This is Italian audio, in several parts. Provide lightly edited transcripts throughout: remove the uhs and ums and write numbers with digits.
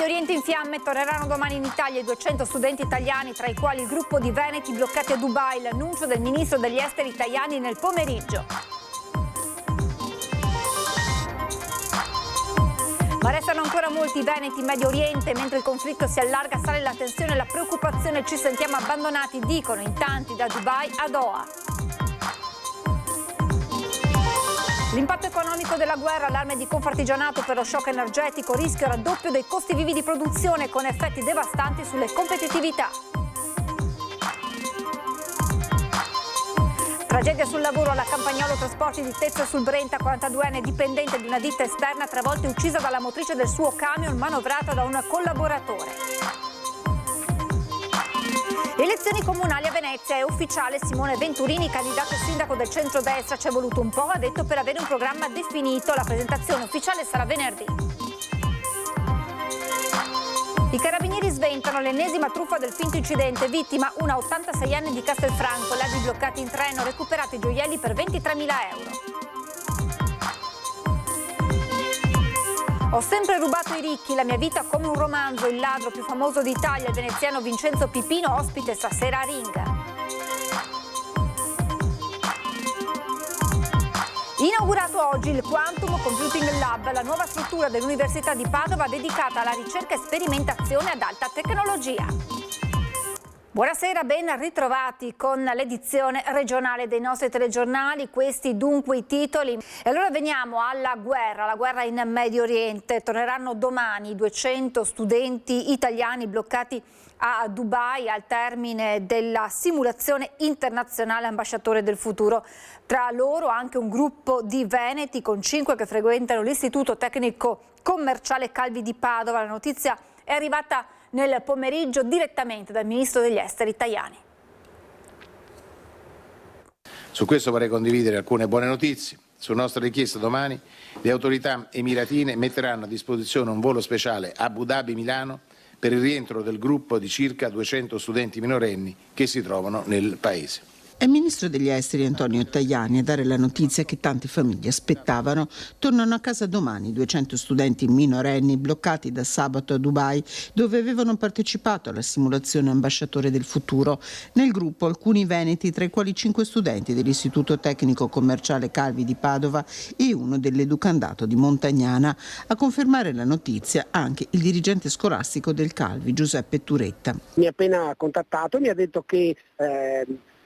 Oriente in fiamme, torneranno domani in Italia i 200 studenti italiani, tra i quali il gruppo di veneti bloccati a Dubai, l'annuncio del ministro degli esteri italiani nel pomeriggio. Ma restano ancora molti veneti in Medio Oriente, mentre il conflitto si allarga, sale la tensione e la preoccupazione, ci sentiamo abbandonati, dicono in tanti da Dubai a Doha. L'impatto economico della guerra, allarme di Confartigianato per lo shock energetico, rischio raddoppio dei costi vivi di produzione con effetti devastanti sulle competitività. Tragedia sul lavoro alla Campagnolo Trasporti di Tezzo sul Brenta, 42enne dipendente di una ditta esterna, travolta e uccisa dalla motrice del suo camion manovrata da un collaboratore. Elezioni comunali a Venezia, è ufficiale, Simone Venturini, candidato sindaco del centrodestra, ci è voluto un po', ha detto, per avere un programma definito, la presentazione ufficiale sarà venerdì. I carabinieri sventano l'ennesima truffa del finto incidente, vittima una 86enne di Castelfranco, ladri bloccati in treno, recuperati gioielli per 23.000 euro. Ho sempre rubato i ricchi, la mia vita come un romanzo, il ladro più famoso d'Italia, il veneziano Vincenzo Pipino, ospite stasera a Ring. Inaugurato oggi il Quantum Computing Lab, la nuova struttura dell'Università di Padova dedicata alla ricerca e sperimentazione ad alta tecnologia. Buonasera, ben ritrovati con l'edizione regionale dei nostri telegiornali, questi dunque i titoli. E allora veniamo alla guerra in Medio Oriente. Torneranno domani 200 studenti italiani bloccati a Dubai al termine della simulazione internazionale Ambasciatore del Futuro. Tra loro anche un gruppo di veneti con 5 che frequentano l'Istituto Tecnico Commerciale Calvi di Padova. La notizia è arrivata nel pomeriggio direttamente dal ministro degli esteri Tajani. Su questo vorrei condividere alcune buone notizie. Su nostra richiesta domani le autorità emiratine metteranno a disposizione un volo speciale Abu Dhabi-Milano per il rientro del gruppo di circa 200 studenti minorenni che si trovano nel paese. È il ministro degli esteri Antonio Tajani a dare la notizia che tante famiglie aspettavano. Tornano a casa domani 200 studenti minorenni bloccati da sabato a Dubai, dove avevano partecipato alla simulazione Ambasciatore del Futuro. Nel gruppo alcuni veneti, tra i quali 5 studenti dell'Istituto Tecnico Commerciale Calvi di Padova e uno dell'Educandato di Montagnana. A confermare la notizia anche il dirigente scolastico del Calvi, Giuseppe Turetta. Mi ha appena contattato, mi ha detto che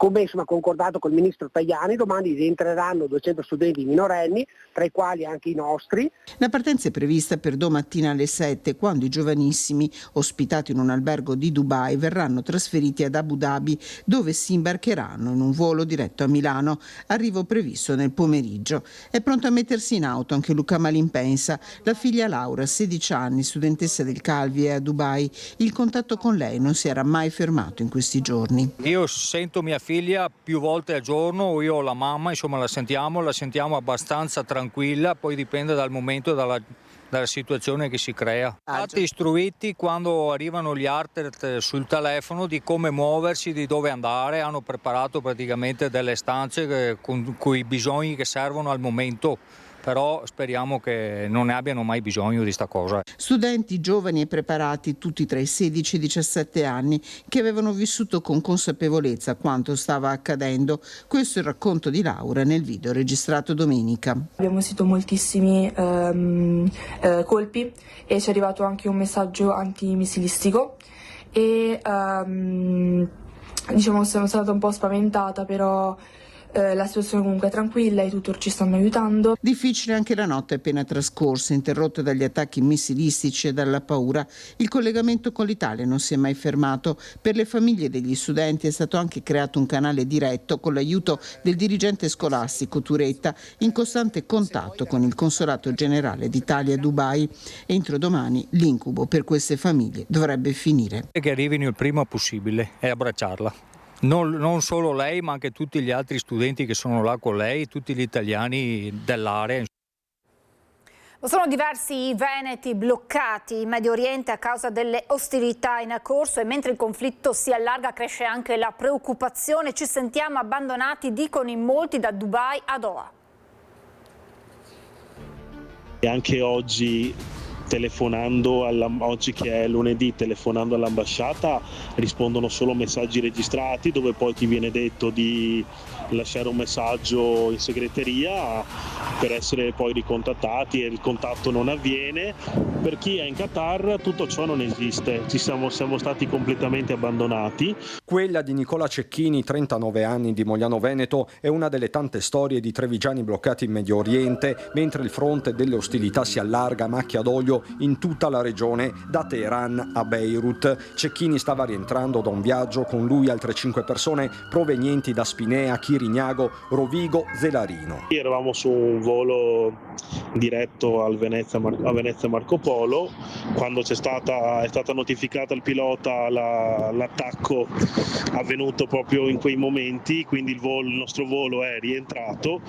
come concordato col ministro Tajani, domani rientreranno 200 studenti minorenni, tra i quali anche i nostri. La partenza è prevista per domattina alle 7, quando i giovanissimi, ospitati in un albergo di Dubai, verranno trasferiti ad Abu Dhabi, dove si imbarcheranno in un volo diretto a Milano, arrivo previsto nel pomeriggio. È pronto a mettersi in auto anche Luca Malimpensa, la figlia Laura, 16 anni, studentessa del Calvi, è a Dubai. Il contatto con lei non si era mai fermato in questi giorni. Io sento mia figlia più volte al giorno, io ho la mamma, insomma la sentiamo abbastanza tranquilla, poi dipende dal momento, dalla situazione che si crea. Stati istruiti quando arrivano gli alert sul telefono di come muoversi, di dove andare, hanno preparato praticamente delle stanze con i bisogni che servono al momento. Però speriamo che non ne abbiano mai bisogno di sta cosa. Studenti giovani e preparati, tutti tra i 16 e i 17 anni, che avevano vissuto con consapevolezza quanto stava accadendo. Questo è il racconto di Laura nel video registrato domenica. Abbiamo sentito moltissimi colpi e ci è arrivato anche un messaggio antimissilistico e sono stata un po' spaventata, però la situazione comunque è tranquilla, i tutor ci stanno aiutando. Difficile anche la notte appena trascorsa, interrotta dagli attacchi missilistici e dalla paura. Il collegamento con l'Italia non si è mai fermato. Per le famiglie degli studenti è stato anche creato un canale diretto con l'aiuto del dirigente scolastico Turetta, in costante contatto con il Consolato Generale d'Italia a Dubai. Entro domani l'incubo per queste famiglie dovrebbe finire. Che arrivino il prima possibile e abbracciarla. Non solo lei, ma anche tutti gli altri studenti che sono là con lei, tutti gli italiani dell'area. Sono diversi i veneti bloccati in Medio Oriente a causa delle ostilità in corso e mentre il conflitto si allarga cresce anche la preoccupazione. Ci sentiamo abbandonati, dicono in molti, da Dubai a Doha. E anche oggi telefonando oggi che è lunedì, telefonando all'ambasciata rispondono solo messaggi registrati, dove poi ti viene detto di lasciare un messaggio in segreteria per essere poi ricontattati, e il contatto non avviene. Per chi è in Qatar tutto ciò non esiste, siamo stati completamente abbandonati. Quella di Nicola Cecchini, 39 anni, di Mogliano Veneto, è una delle tante storie di trevigiani bloccati in Medio Oriente, mentre il fronte delle ostilità si allarga a macchia d'olio in tutta la regione, da Teheran a Beirut. Cecchini stava rientrando da un viaggio, con lui altre 5 persone provenienti da Spinea, Chirignago, Rovigo, Zelarino. Eravamo su un volo diretto a Venezia Marco Polo, quando è stata notificata al pilota l'attacco avvenuto proprio in quei momenti, quindi il nostro volo è rientrato.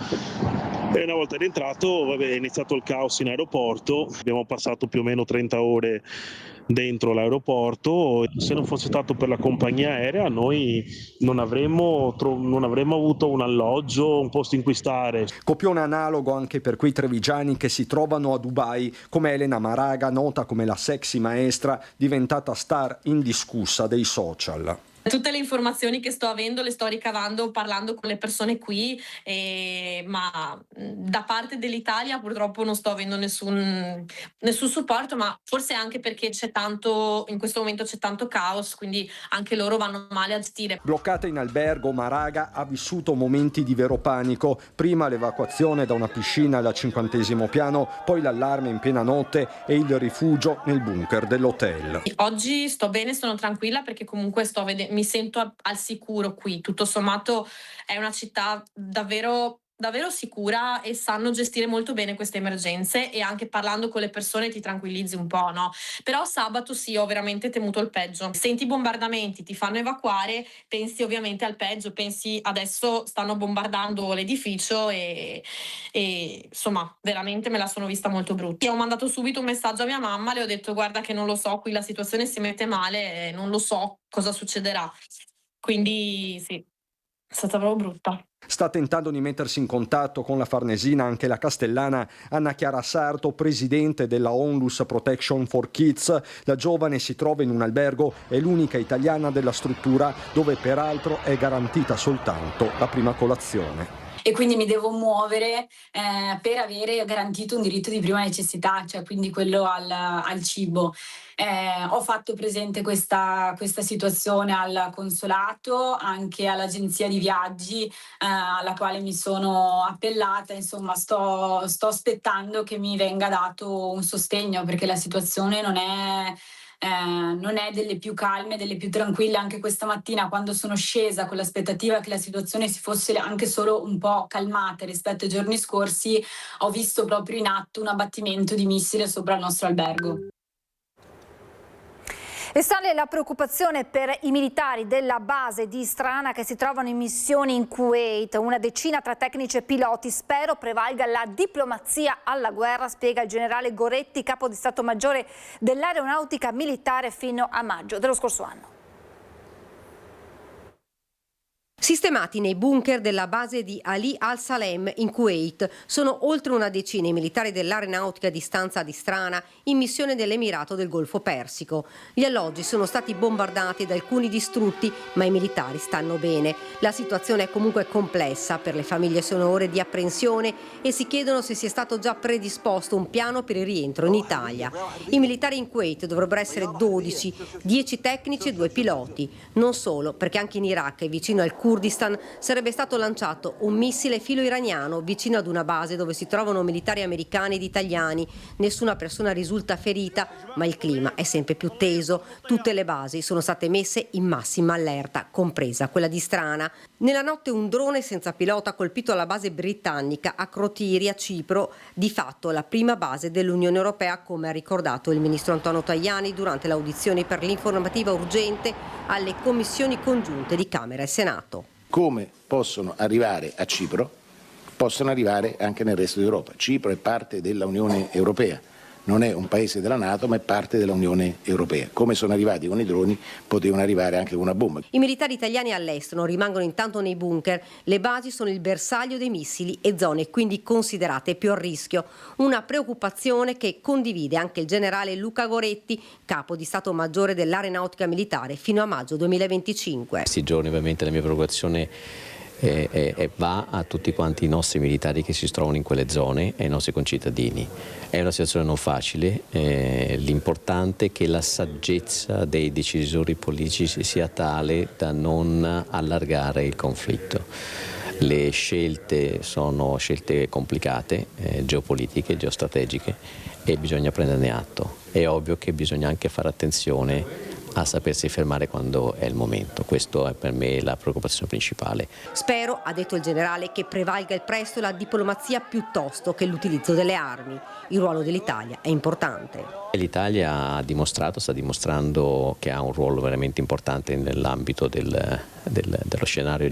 E una volta rientrato è iniziato il caos in aeroporto, abbiamo passato più o meno 30 ore dentro l'aeroporto. Se non fosse stato per la compagnia aerea noi non avremmo avuto un alloggio, un posto in cui stare. Copione analogo anche per quei trevigiani che si trovano a Dubai, come Elena Maraga, nota come la sexy maestra, diventata star indiscussa dei social. Tutte le informazioni che sto avendo le sto ricavando parlando con le persone qui, ma da parte dell'Italia purtroppo non sto avendo nessun supporto, ma forse anche perché in questo momento c'è tanto caos, quindi anche loro vanno male a gestire. Bloccata in albergo, Maraga ha vissuto momenti di vero panico, prima l'evacuazione da una piscina al 50° piano, poi l'allarme in piena notte e il rifugio nel bunker dell'hotel. Oggi sto bene, sono tranquilla perché comunque mi sento al sicuro qui. Tutto sommato è una città davvero sicura e sanno gestire molto bene queste emergenze, e anche parlando con le persone ti tranquillizzi un po', no? Però sabato sì, ho veramente temuto il peggio. Senti i bombardamenti, ti fanno evacuare, pensi ovviamente al peggio, pensi adesso stanno bombardando l'edificio e insomma veramente me la sono vista molto brutta. Ho mandato subito un messaggio a mia mamma, le ho detto guarda che non lo so, qui la situazione si mette male e non lo so cosa succederà. Quindi sì, è stata proprio brutta. Sta tentando di mettersi in contatto con la farnesina anche la castellana Anna Chiara Sarto, presidente della Onlus Protection for Kids. La giovane si trova in un albergo, è l'unica italiana della struttura, dove peraltro è garantita soltanto la prima colazione. E quindi mi devo muovere per avere garantito un diritto di prima necessità, cioè quindi quello al cibo. Ho fatto presente questa situazione al consolato, anche all'agenzia di viaggi alla quale mi sono appellata. Insomma, sto aspettando che mi venga dato un sostegno, perché la situazione non è delle più calme, delle più tranquille. Anche questa mattina, quando sono scesa con l'aspettativa che la situazione si fosse anche solo un po' calmata rispetto ai giorni scorsi, ho visto proprio in atto un abbattimento di missile sopra il nostro albergo. E sale la preoccupazione per i militari della base di Strana che si trovano in missioni in Kuwait. Una decina tra tecnici e piloti. Spero prevalga la diplomazia alla guerra, spiega il generale Goretti, capo di Stato Maggiore dell'Aeronautica Militare fino a maggio dello scorso anno. Sistemati nei bunker della base di Ali al-Salem in Kuwait, sono oltre una decina i militari dell'Aeronautica di stanza di Strana in missione nell'Emirato del Golfo Persico. Gli alloggi sono stati bombardati ed alcuni distrutti, ma i militari stanno bene. La situazione è comunque complessa, per le famiglie sono ore di apprensione e si chiedono se sia stato già predisposto un piano per il rientro in Italia. I militari in Kuwait dovrebbero essere 12, 10 tecnici e 2 piloti. Non solo, perché anche in Iraq e vicino al Kurdistan sarebbe stato lanciato un missile filo-iraniano vicino ad una base dove si trovano militari americani ed italiani. Nessuna persona risulta ferita, ma il clima è sempre più teso. Tutte le basi sono state messe in massima allerta, compresa quella di Strana. Nella notte un drone senza pilota ha colpito la base britannica a Crotiri, a Cipro, di fatto la prima base dell'Unione Europea, come ha ricordato il ministro Antonio Tajani durante l'audizione per l'informativa urgente alle commissioni congiunte di Camera e Senato. Come possono arrivare a Cipro, possono arrivare anche nel resto d'Europa. Cipro è parte dell'Unione Europea, non è un paese della NATO ma è parte dell'Unione Europea. Come sono arrivati con i droni potevano arrivare anche con una bomba. I militari italiani all'estero rimangono intanto nei bunker, le basi sono il bersaglio dei missili e zone quindi considerate più a rischio. Una preoccupazione che condivide anche il generale Luca Goretti, capo di Stato Maggiore dell'Aeronautica Militare fino a maggio 2025. Questi giorni ovviamente la mia preoccupazione va a tutti quanti i nostri militari che si trovano in quelle zone e ai nostri concittadini. È una situazione non facile, l'importante è che la saggezza dei decisori politici sia tale da non allargare il conflitto. Le scelte sono scelte complicate, geopolitiche, geostrategiche, e bisogna prenderne atto. È ovvio che bisogna anche fare attenzione a sapersi fermare quando è il momento. Questo è per me la preoccupazione principale. Spero, ha detto il generale, che prevalga il presto la diplomazia piuttosto che l'utilizzo delle armi. Il ruolo dell'Italia è importante. L'Italia ha dimostrato, sta dimostrando che ha un ruolo veramente importante nell'ambito dello scenario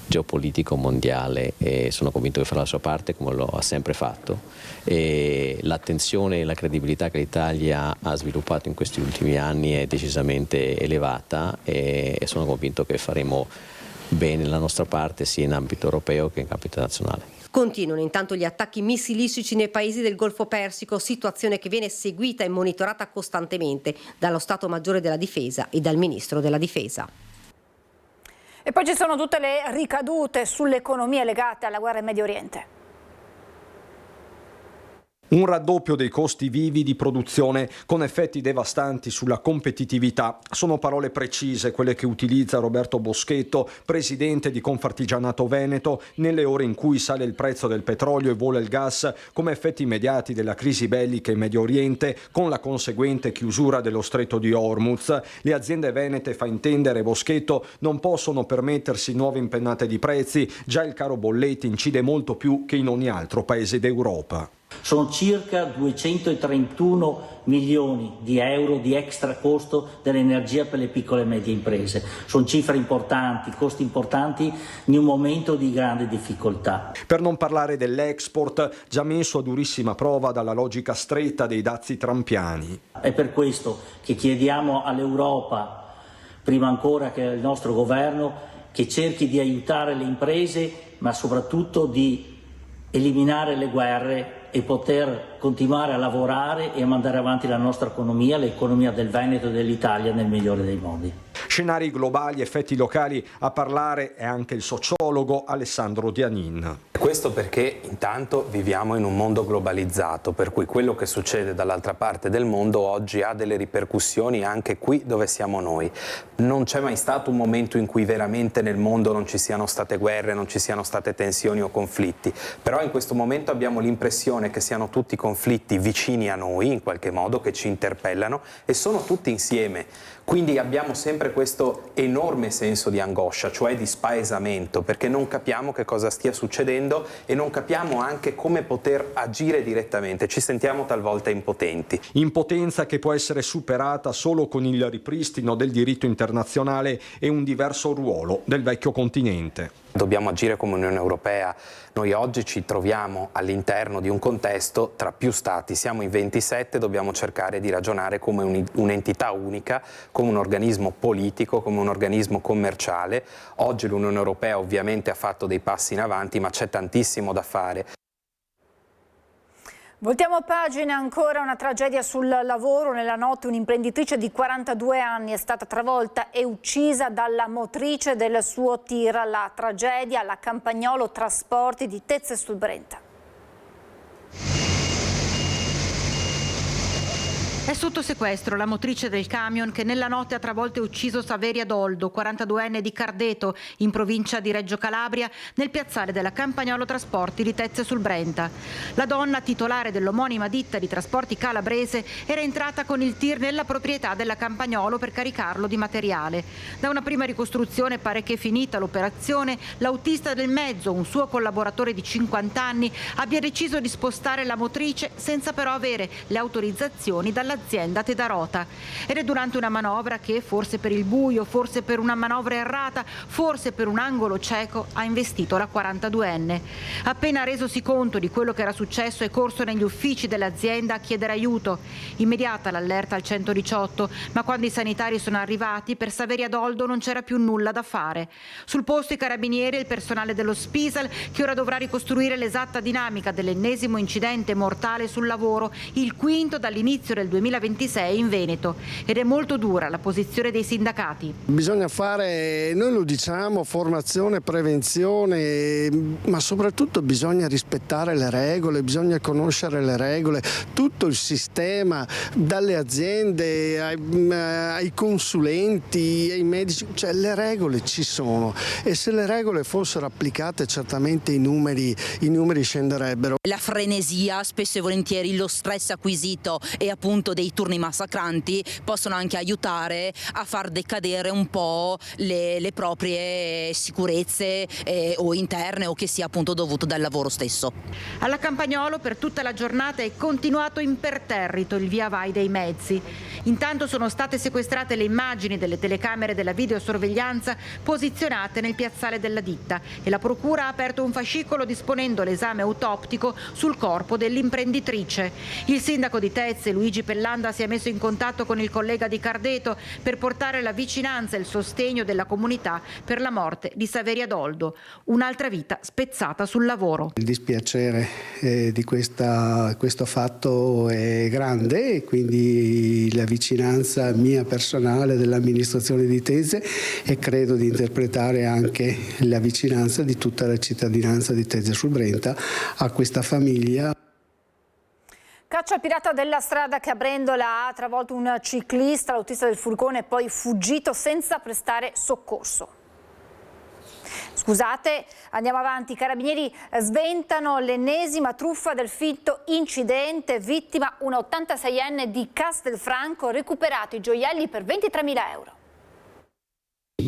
geopolitico mondiale, e sono convinto che farà la sua parte come lo ha sempre fatto. E l'attenzione e la credibilità che l'Italia ha sviluppato in questi ultimi anni è decisamente elevata, e sono convinto che faremo bene la nostra parte sia in ambito europeo che in ambito nazionale. Continuano intanto gli attacchi missilistici nei paesi del Golfo Persico, situazione che viene seguita e monitorata costantemente dallo Stato Maggiore della Difesa e dal Ministro della Difesa. E poi ci sono tutte le ricadute sull'economia legate alla guerra in Medio Oriente. Un raddoppio dei costi vivi di produzione con effetti devastanti sulla competitività. Sono parole precise quelle che utilizza Roberto Boschetto, presidente di Confartigianato Veneto, nelle ore in cui sale il prezzo del petrolio e vola il gas come effetti immediati della crisi bellica in Medio Oriente, con la conseguente chiusura dello stretto di Hormuz. Le aziende venete, fa intendere Boschetto, non possono permettersi nuove impennate di prezzi, già il caro bolleti incide molto più che in ogni altro paese d'Europa. Sono circa 231 milioni di euro di extra costo dell'energia per le piccole e medie imprese. Sono cifre importanti, costi importanti in un momento di grande difficoltà. Per non parlare dell'export, già messo a durissima prova dalla logica stretta dei dazi trampiani. È per questo che chiediamo all'Europa, prima ancora che al nostro governo, che cerchi di aiutare le imprese, ma soprattutto di eliminare le guerre e poter continuare a lavorare e a mandare avanti la nostra economia, l'economia del Veneto e dell'Italia nel migliore dei modi. Scenari globali, effetti locali, a parlare è anche il sociologo Alessandro Dianin. Questo perché intanto viviamo in un mondo globalizzato, per cui quello che succede dall'altra parte del mondo oggi ha delle ripercussioni anche qui dove siamo noi. Non c'è mai stato un momento in cui veramente nel mondo non ci siano state guerre, non ci siano state tensioni o conflitti, però in questo momento abbiamo l'impressione che siano tutti conflitti vicini a noi, in qualche modo, che ci interpellano, e sono tutti insieme. Quindi abbiamo sempre questo enorme senso di angoscia, cioè di spaesamento, perché non capiamo che cosa stia succedendo e non capiamo anche come poter agire direttamente, ci sentiamo talvolta impotenti. Impotenza che può essere superata solo con il ripristino del diritto internazionale e un diverso ruolo del vecchio continente. Dobbiamo agire come Unione Europea. Noi oggi ci troviamo all'interno di un contesto tra più stati, siamo in 27, dobbiamo cercare di ragionare come un'entità unica, come un organismo politico, come un organismo commerciale. Oggi l'Unione Europea ovviamente ha fatto dei passi in avanti, ma c'è tantissimo da fare. Voltiamo pagina, ancora una tragedia sul lavoro. Nella notte un'imprenditrice di 42 anni è stata travolta e uccisa dalla motrice del suo tir. La tragedia alla Campagnolo Trasporti di Tezze sul Brenta. È sotto sequestro la motrice del camion che nella notte ha travolto e ucciso Saveria Doldo, 42enne di Cardeto, in provincia di Reggio Calabria, nel piazzale della Campagnolo Trasporti di Tezze sul Brenta. La donna, titolare dell'omonima ditta di trasporti calabrese, era entrata con il tir nella proprietà della Campagnolo per caricarlo di materiale. Da una prima ricostruzione pare che, finita l'operazione, l'autista del mezzo, un suo collaboratore di 50 anni, abbia deciso di spostare la motrice senza però avere le autorizzazioni dall'azienda l'azienda Tedarota. Ed è durante una manovra che, forse per il buio, forse per una manovra errata, forse per un angolo cieco, ha investito la 42enne. Appena resosi conto di quello che era successo è corso negli uffici dell'azienda a chiedere aiuto. Immediata l'allerta al 118, ma quando i sanitari sono arrivati per Saveria Doldo non c'era più nulla da fare. Sul posto i carabinieri e il personale dello Spisal che ora dovrà ricostruire l'esatta dinamica dell'ennesimo incidente mortale sul lavoro, il quinto dall'inizio del 2026 in Veneto. Ed è molto dura la posizione dei sindacati. Bisogna fare, noi lo diciamo, formazione, prevenzione, ma soprattutto bisogna rispettare le regole, bisogna conoscere le regole, tutto il sistema, dalle aziende ai consulenti, ai medici, cioè le regole ci sono e se le regole fossero applicate certamente i numeri scenderebbero. La frenesia, spesso e volentieri lo stress acquisito e appunto dei turni massacranti possono anche aiutare a far decadere un po' le proprie sicurezze o interne o che sia appunto dovuto dal lavoro stesso. Alla Campagnolo per tutta la giornata è continuato imperterrito il via vai dei mezzi. Intanto sono state sequestrate le immagini delle telecamere della videosorveglianza posizionate nel piazzale della ditta e la procura ha aperto un fascicolo disponendo l'esame autoptico sul corpo dell'imprenditrice. Il sindaco di Tezze, Luigi Pellanda, si è messo in contatto con il collega di Cardeto per portare la vicinanza e il sostegno della comunità per la morte di Saveria Doldo, un'altra vita spezzata sul lavoro. Il dispiacere di questo fatto è grande e quindi la vicinanza mia personale dell'amministrazione di Tezze e credo di interpretare anche la vicinanza di tutta la cittadinanza di Tezze sul Brenta a questa famiglia. Caccia al pirata della strada che a Brendola ha travolto un ciclista, l'autista del furgone è poi fuggito senza prestare soccorso. Scusate, andiamo avanti. I carabinieri sventano l'ennesima truffa del finto incidente, vittima una 86enne di Castelfranco, recuperato i gioielli per 23.000 euro.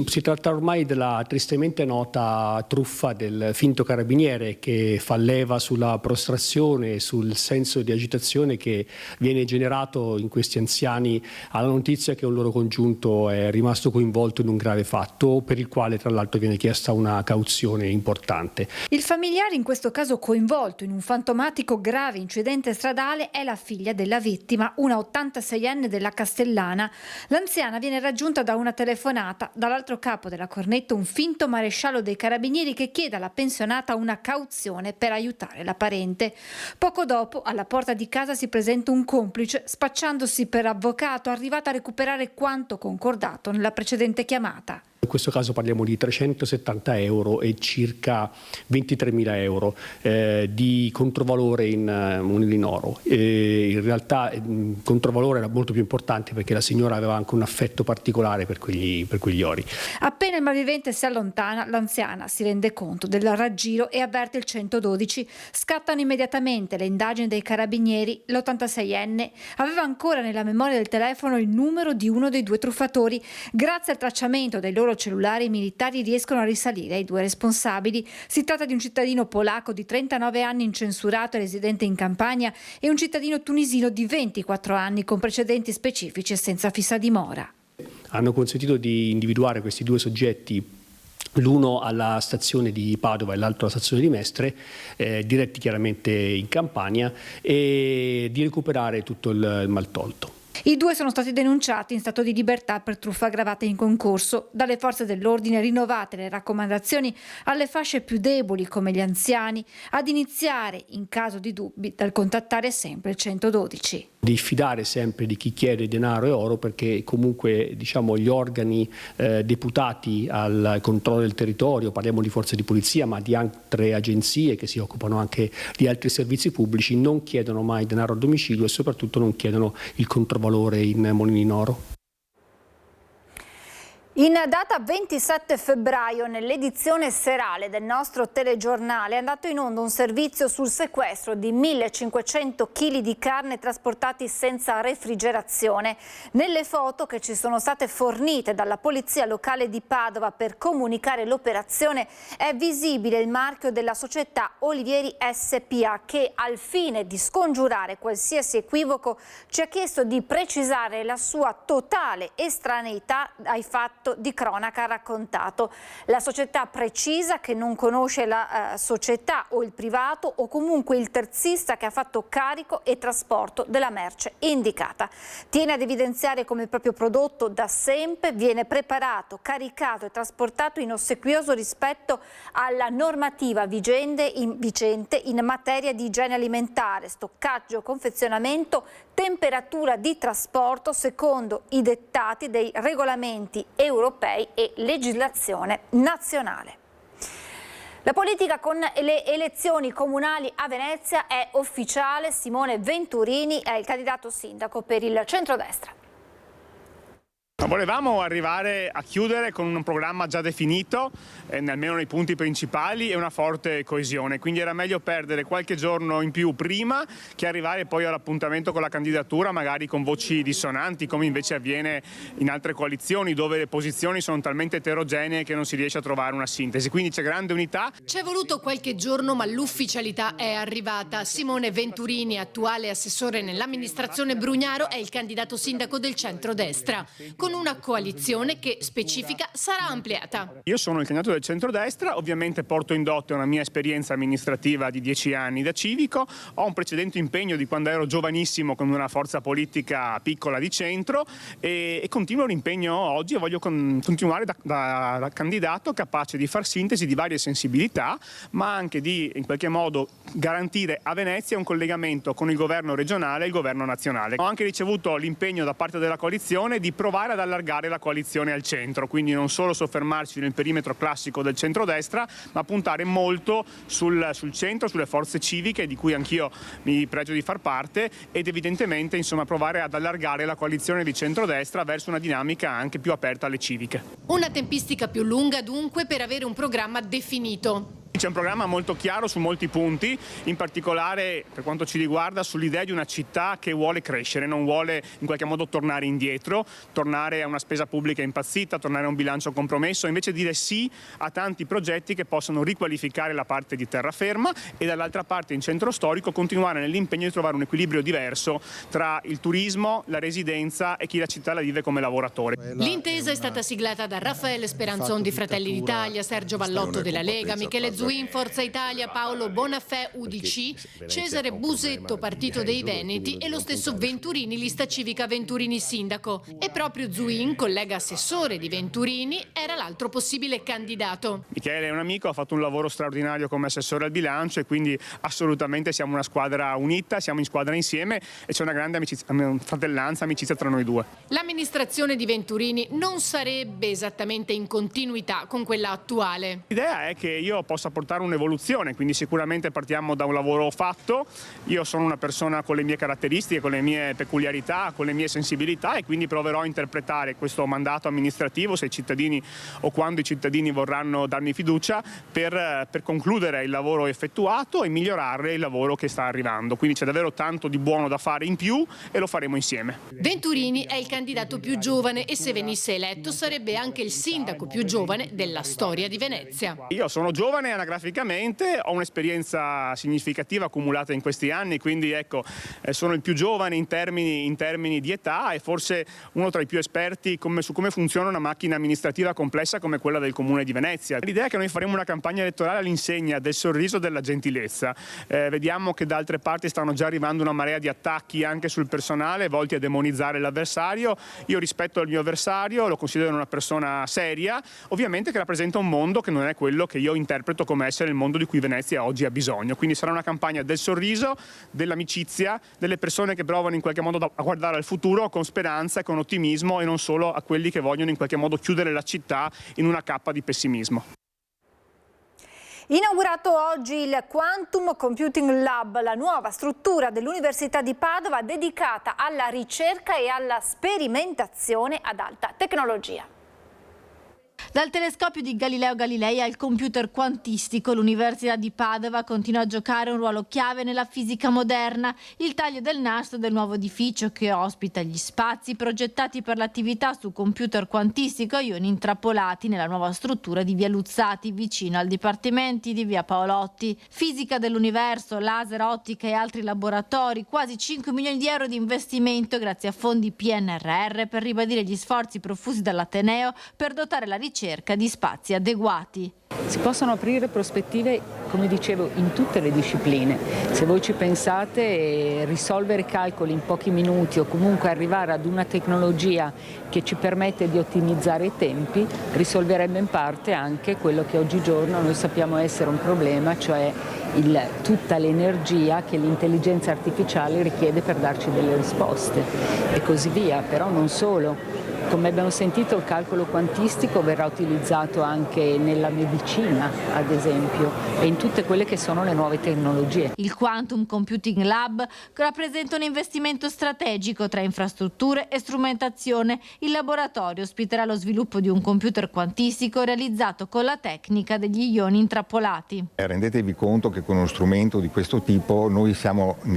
Si tratta ormai della tristemente nota truffa del finto carabiniere che fa leva sulla prostrazione e sul senso di agitazione che viene generato in questi anziani alla notizia che un loro congiunto è rimasto coinvolto in un grave fatto per il quale tra l'altro viene chiesta una cauzione importante. Il familiare in questo caso coinvolto in un fantomatico grave incidente stradale è la figlia della vittima, una 86enne della Castellana. L'anziana viene raggiunta da una telefonata, dall'altro capo della cornetta un finto maresciallo dei carabinieri che chiede alla pensionata una cauzione per aiutare la parente. Poco dopo alla porta di casa si presenta un complice spacciandosi per avvocato arrivato a recuperare quanto concordato nella precedente chiamata. In questo caso parliamo di 370 euro e circa 23.000 euro di controvalore in monili in oro. In realtà il controvalore era molto più importante perché la signora aveva anche un affetto particolare per quegli ori. Appena il malvivente si allontana, l'anziana si rende conto del raggiro e avverte il 112. Scattano immediatamente le indagini dei carabinieri. L'86enne aveva ancora nella memoria del telefono il numero di uno dei due truffatori. Grazie al tracciamento dei loro cellulari, i militari riescono a risalire ai due responsabili. Si tratta di un cittadino polacco di 39 anni incensurato e residente in Campania e un cittadino tunisino di 24 anni con precedenti specifici e senza fissa dimora. Hanno consentito di individuare questi due soggetti, l'uno alla stazione di Padova e l'altro alla stazione di Mestre, diretti chiaramente in Campania, e di recuperare tutto il maltolto. I due sono stati denunciati in stato di libertà per truffa aggravata in concorso. Dalle forze dell'ordine rinnovate le raccomandazioni alle fasce più deboli come gli anziani ad iniziare, in caso di dubbi, dal contattare sempre il 112. Diffidare sempre di chi chiede denaro e oro perché comunque gli organi deputati al controllo del territorio, parliamo di forze di polizia ma di altre agenzie che si occupano anche di altri servizi pubblici, non chiedono mai denaro a domicilio e soprattutto non chiedono il controvalore in monili in oro. In data 27 febbraio, nell'edizione serale del nostro telegiornale, è andato in onda un servizio sul sequestro di 1.500 kg di carne trasportati senza refrigerazione. Nelle foto che ci sono state fornite dalla Polizia Locale di Padova per comunicare l'operazione è visibile il marchio della società Olivieri SPA che, al fine di scongiurare qualsiasi equivoco, ci ha chiesto di precisare la sua totale estraneità ai fatti di cronaca raccontato. La società precisa che non conosce la società o il privato o comunque il terzista che ha fatto carico e trasporto della merce indicata. Tiene ad evidenziare come il proprio prodotto da sempre viene preparato, caricato e trasportato in ossequioso rispetto alla normativa vigente in materia di igiene alimentare, stoccaggio, confezionamento, temperatura di trasporto secondo i dettati dei regolamenti europei e legislazione nazionale. La politica con le elezioni comunali a Venezia è ufficiale. Simone Venturini è il candidato sindaco per il centrodestra. Volevamo arrivare a chiudere con un programma già definito, almeno nei punti principali, e una forte coesione, quindi era meglio perdere qualche giorno in più prima che arrivare poi all'appuntamento con la candidatura magari con voci dissonanti, come invece avviene in altre coalizioni dove le posizioni sono talmente eterogenee che non si riesce a trovare una sintesi, quindi c'è grande unità. C'è voluto qualche giorno ma l'ufficialità è arrivata. Simone Venturini, attuale assessore nell'amministrazione Brugnaro, è il candidato sindaco del centrodestra, con una coalizione che, specifica, sarà ampliata. Io sono il candidato del centrodestra, ovviamente porto in dote una mia esperienza amministrativa di 10 anni da civico, ho un precedente impegno di quando ero giovanissimo con una forza politica piccola di centro e continuo l'impegno oggi e voglio continuare da candidato capace di far sintesi di varie sensibilità, ma anche di in qualche modo garantire a Venezia un collegamento con il governo regionale e il governo nazionale. Ho anche ricevuto l'impegno da parte della coalizione di provare ad allargare la coalizione al centro, quindi non solo soffermarci nel perimetro classico del centrodestra, ma puntare molto sul centro, sulle forze civiche di cui anch'io mi pregio di far parte ed evidentemente provare ad allargare la coalizione di centrodestra verso una dinamica anche più aperta alle civiche. Una tempistica più lunga dunque per avere un programma definito. C'è un programma molto chiaro su molti punti, in particolare per quanto ci riguarda sull'idea di una città che vuole crescere, non vuole in qualche modo tornare indietro, tornare a una spesa pubblica impazzita, tornare a un bilancio compromesso, invece dire sì a tanti progetti che possano riqualificare la parte di terraferma e dall'altra parte in centro storico continuare nell'impegno di trovare un equilibrio diverso tra il turismo, la residenza e chi la città la vive come lavoratore. L'intesa è stata siglata da Raffaele Speranzon di Fratelli d'Italia, Sergio Vallotto della Lega, Michele Zuin, Forza Italia, Paolo Bonafè, UDC, Cesare Busetto, Partito dei Veneti e lo stesso Venturini, lista civica Venturini sindaco. E proprio Zuin, collega assessore di Venturini, era l'altro possibile candidato. Michele è un amico, ha fatto un lavoro straordinario come assessore al bilancio e quindi assolutamente siamo una squadra unita, siamo in squadra insieme e c'è una grande fratellanza, amicizia tra noi due. L'amministrazione di Venturini non sarebbe esattamente in continuità con quella attuale. L'idea è che io possa portare un'evoluzione, quindi sicuramente partiamo da un lavoro fatto. Io sono una persona con le mie caratteristiche, con le mie peculiarità, con le mie sensibilità e quindi proverò a interpretare questo mandato amministrativo se i cittadini o quando i cittadini vorranno darmi fiducia per concludere il lavoro effettuato e migliorare il lavoro che sta arrivando. Quindi c'è davvero tanto di buono da fare in più e lo faremo insieme. Venturini è il candidato più giovane e se venisse eletto sarebbe anche il sindaco più giovane della storia di Venezia. Io sono giovane anagraficamente, ho un'esperienza significativa accumulata in questi anni, quindi ecco, sono il più giovane in termini di età e forse uno tra i più esperti su come funziona una macchina amministrativa complessa come quella del Comune di Venezia. L'idea è che noi faremo una campagna elettorale all'insegna del sorriso e della gentilezza. Vediamo che da altre parti stanno già arrivando una marea di attacchi anche sul personale volti a demonizzare l'avversario. Io rispetto il mio avversario, lo considero una persona seria, ovviamente che rappresenta un mondo che non è quello che io interpreto come essere il mondo di cui Venezia oggi ha bisogno. Quindi sarà una campagna del sorriso, dell'amicizia, delle persone che provano in qualche modo a guardare al futuro con speranza e con ottimismo e non solo a quelli che vogliono in qualche modo chiudere la città in una cappa di pessimismo. Inaugurato oggi il Quantum Computing Lab, la nuova struttura dell'Università di Padova dedicata alla ricerca e alla sperimentazione ad alta tecnologia. Dal telescopio di Galileo Galilei al computer quantistico, l'Università di Padova continua a giocare un ruolo chiave nella fisica moderna. Il taglio del nastro del nuovo edificio, che ospita gli spazi progettati per l'attività su computer quantistico a ioni intrappolati nella nuova struttura di via Luzzati, vicino al Dipartimenti di via Paolotti. Fisica dell'universo, laser, ottica e altri laboratori, quasi 5 milioni di euro di investimento grazie a fondi PNRR per ribadire gli sforzi profusi dall'Ateneo per dotare la ricerca di spazi adeguati. Si possono aprire prospettive, come dicevo, in tutte le discipline. Se voi ci pensate, risolvere calcoli in pochi minuti o comunque arrivare ad una tecnologia che ci permette di ottimizzare i tempi, risolverebbe in parte anche quello che oggigiorno noi sappiamo essere un problema, cioè tutta l'energia che l'intelligenza artificiale richiede per darci delle risposte e così via, però non solo. Come abbiamo sentito, il calcolo quantistico verrà utilizzato anche nella medicina, ad esempio, e in tutte quelle che sono le nuove tecnologie. Il Quantum Computing Lab rappresenta un investimento strategico tra infrastrutture e strumentazione. Il laboratorio ospiterà lo sviluppo di un computer quantistico realizzato con la tecnica degli ioni intrappolati. Rendetevi conto che con uno strumento di questo tipo noi saremo in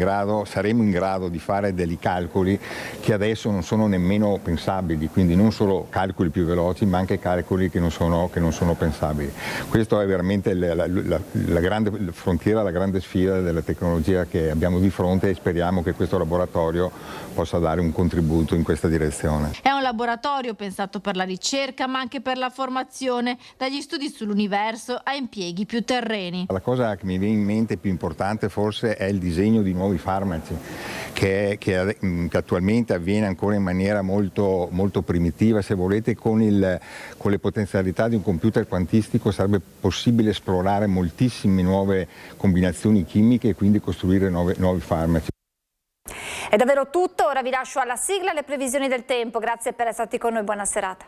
grado di fare dei calcoli che adesso non sono nemmeno pensabili, quindi non solo calcoli più veloci ma anche calcoli che non sono pensabili. Questo è veramente la grande frontiera, la grande sfida della tecnologia che abbiamo di fronte e speriamo che questo laboratorio possa dare un contributo in questa direzione. È un laboratorio pensato per la ricerca ma anche per la formazione, dagli studi sull'universo a impieghi più terreni. La cosa che mi viene in mente più importante forse è il disegno di nuovi farmaci che attualmente avviene ancora in maniera molto primitiva. Se volete, con le potenzialità di un computer quantistico sarebbe possibile esplorare moltissime nuove combinazioni chimiche e quindi costruire nuovi farmaci. È davvero tutto, ora vi lascio alla sigla e alle previsioni del tempo. Grazie per essere stati con noi, buona serata.